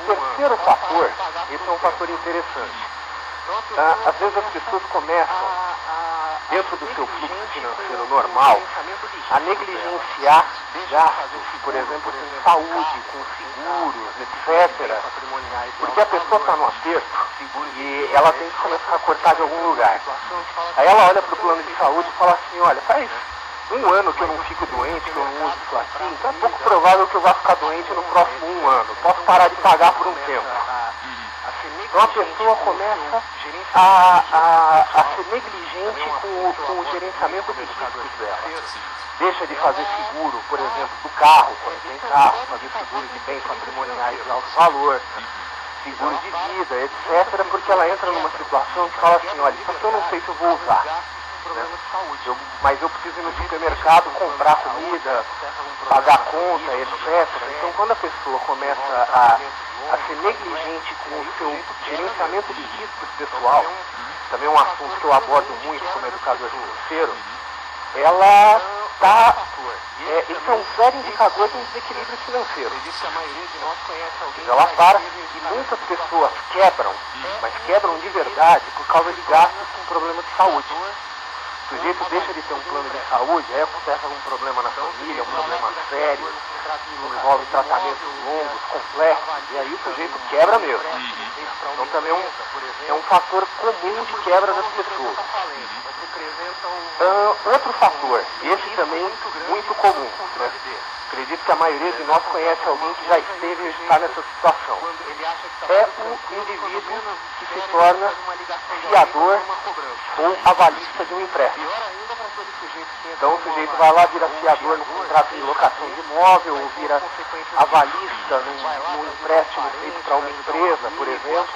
terceiro fator, esse é um fator interessante. Às vezes as pessoas começam, dentro do seu fluxo financeiro normal, a negligenciar gastos, por exemplo, com saúde, com seguros, etc. Porque a pessoa está no aperto e ela tem que começar a cortar de algum lugar. Aí ela olha para o plano de saúde e fala assim, olha, faz um ano que eu não fico doente, que eu não uso isso aqui, então é pouco provável que eu vá ficar doente no próximo um ano. Posso parar de pagar por um tempo. Então a pessoa começa a ser negligente com o gerenciamento dos riscos dela. Deixa de fazer seguro, por exemplo, do carro, quando tem carro, fazer seguro de bens patrimoniais de alto valor, seguro de vida, etc., porque ela entra numa situação que fala assim, olha, isso aqui eu não sei se eu vou usar. Né? Mas eu preciso ir no supermercado, comprar comida, pagar conta, etc. Então quando a pessoa começa a ser negligente com o seu gerenciamento de riscos pessoal, também é um assunto que eu abordo muito como educador financeiro, ela está... esse é um sério indicador de um desequilíbrio financeiro. Ela para e muitas pessoas quebram, mas quebram de verdade por causa de gastos com problema de saúde. O sujeito deixa de ter um plano de saúde, aí acontece algum problema na família, um problema sério, envolve tratamentos longos, complexos, e aí o sujeito quebra mesmo. Então também é um fator comum de quebra das pessoas. Outro fator, esse também muito comum, né? Acredito que a maioria de nós conhece alguém que já esteve e está nessa situação. É o indivíduo que se torna fiador ou avalista de um empréstimo. Então o sujeito vai lá, vira fiador no contrato de locação de imóvel, ou vira avalista num empréstimo feito para uma empresa, por exemplo.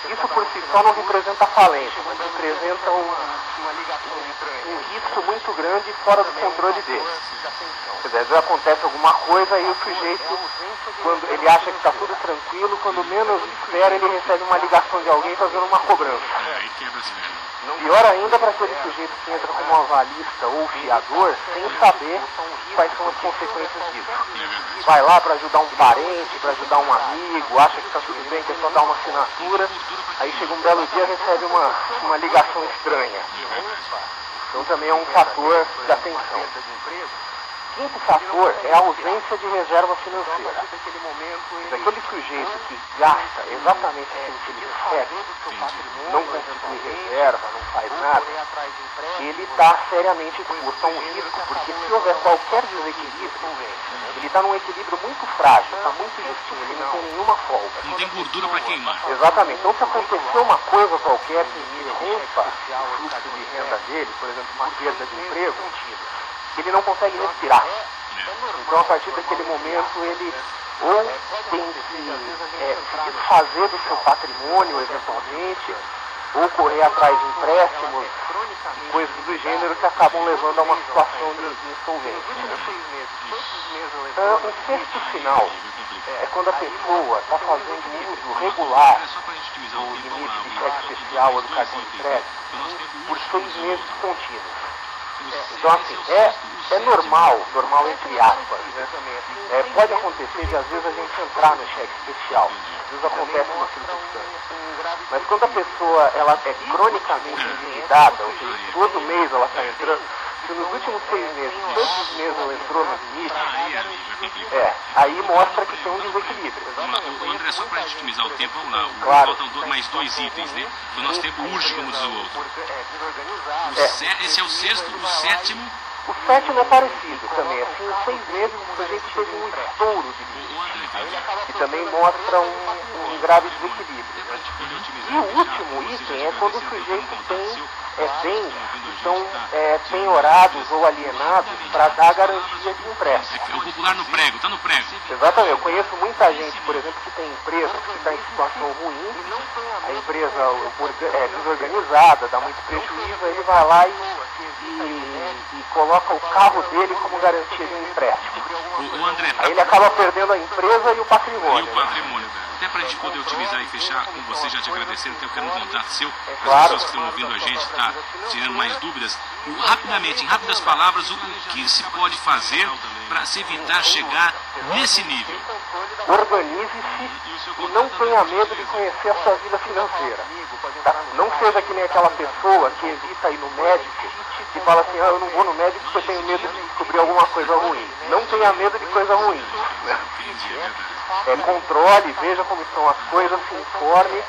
Isso por si só não representa falência, mas representa um risco muito grande fora do controle dele. Quer dizer, às vezes acontece alguma coisa e o sujeito, quando ele acha que está tudo tranquilo, quando menos espera, ele recebe uma ligação de alguém fazendo uma cobrança. Pior ainda para aquele sujeito que entra como avalista ou fiador, sem saber quais são as consequências disso. Vai lá para ajudar um parente, para ajudar um amigo, acha que está tudo bem, que é só dar uma assinatura, aí chega um belo dia e recebe uma ligação estranha. Então também é um fator de atenção. Quinto fator é a ausência de reserva financeira. Aquele sujeito que gasta exatamente aquilo que ele recebe, não constitui reserva, não faz nada, ele está seriamente exposto a um risco, porque se houver qualquer desequilíbrio, ele está num equilíbrio muito frágil, está muito justinho, ele não tem nenhuma folga. Não tem gordura para queimar. Exatamente. Então se acontecer uma coisa qualquer que interrompa o fluxo de renda dele, por exemplo, uma perda de emprego, ele não consegue respirar. Então, a partir daquele momento, ele ou tem que se desfazer do seu patrimônio, eventualmente, ou correr atrás de empréstimos, coisas do gênero que acabam levando a uma situação de insolvência. O sexto sinal é quando a pessoa está fazendo uso regular do limite de cheque especial ou do cartão de crédito por 6 meses contínuos. Então, assim, é normal entre aspas, né? Pode acontecer de às vezes a gente entrar no cheque especial, às vezes acontece uma circunstância. Mas quando a pessoa ela é cronicamente endividada, ou seja, todo mês ela está entrando, se nos últimos 6 meses, todos os meses ela entrou no limite, aí mostra que tem um desequilíbrio. André, só para a gente otimizar o tempo, vamos lá, claro. Faltam mais 2 itens, né? O nosso tempo urge, como diz o outro. Esse é o sexto, o sétimo. O sétimo é parecido também, assim, em 6 meses o sujeito teve um estouro de limite, que também mostra um grave desequilíbrio. E o último item é quando o sujeito tem bens que são penhorados ou alienados para dar garantia de empréstimo. É o popular no prego, está no prego. Exatamente, eu conheço muita gente, por exemplo, que tem empresas que está em situação ruim, a empresa é desorganizada, dá muito prejuízo, aí ele vai lá e coloca o carro dele como garantia de um empréstimo. O André, aí ele acaba perdendo a empresa e o patrimônio. E o patrimônio, até para a gente poder utilizar e fechar com você, já te agradecendo, que eu quero um contato seu, as Claro. pessoas que estão ouvindo a gente, tá tirando mais dúvidas. Rapidamente, em rápidas palavras, o que se pode fazer para se evitar chegar nesse nível? Organize-se e não tenha medo de conhecer a sua vida financeira. Tá? Não seja que nem aquela pessoa que evita ir no médico e fala assim, eu não vou no médico porque eu tenho medo de descobrir alguma coisa ruim. Não tenha medo de coisa ruim. Entendi, é verdade. Controle, veja como estão as coisas, se informe,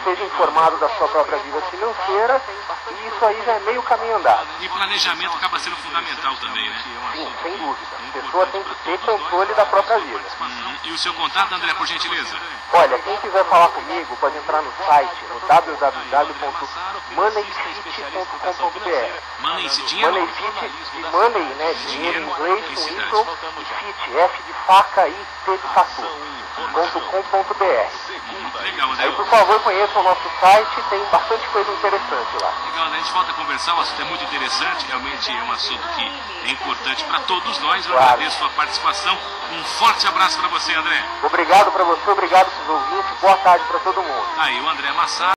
seja informado da sua própria vida financeira, e isso aí já é meio caminho andado. E planejamento acaba sendo fundamental também, né? Sim, sem dúvida. A pessoa tem que ter controle da própria vida. E o seu contato, André, por gentileza? Olha, quem quiser falar comigo pode entrar no site, no www.moneyfit.com.br. Mandem esse dinheiro. Money Fit, money, né, dinheiro em inglês, com Y, e fit, F de faca e T de tatu, .com.br. Legal, André. Aí, por favor, conheçam o nosso site, tem bastante coisa interessante lá. Legal, né? A gente volta a conversar, o assunto é muito interessante, realmente é um assunto que é importante para todos nós. Eu Claro. agradeço a sua participação. Um forte abraço para você, André. Obrigado para você, obrigado para os ouvintes, boa tarde para todo mundo. Aí, o André Massaro.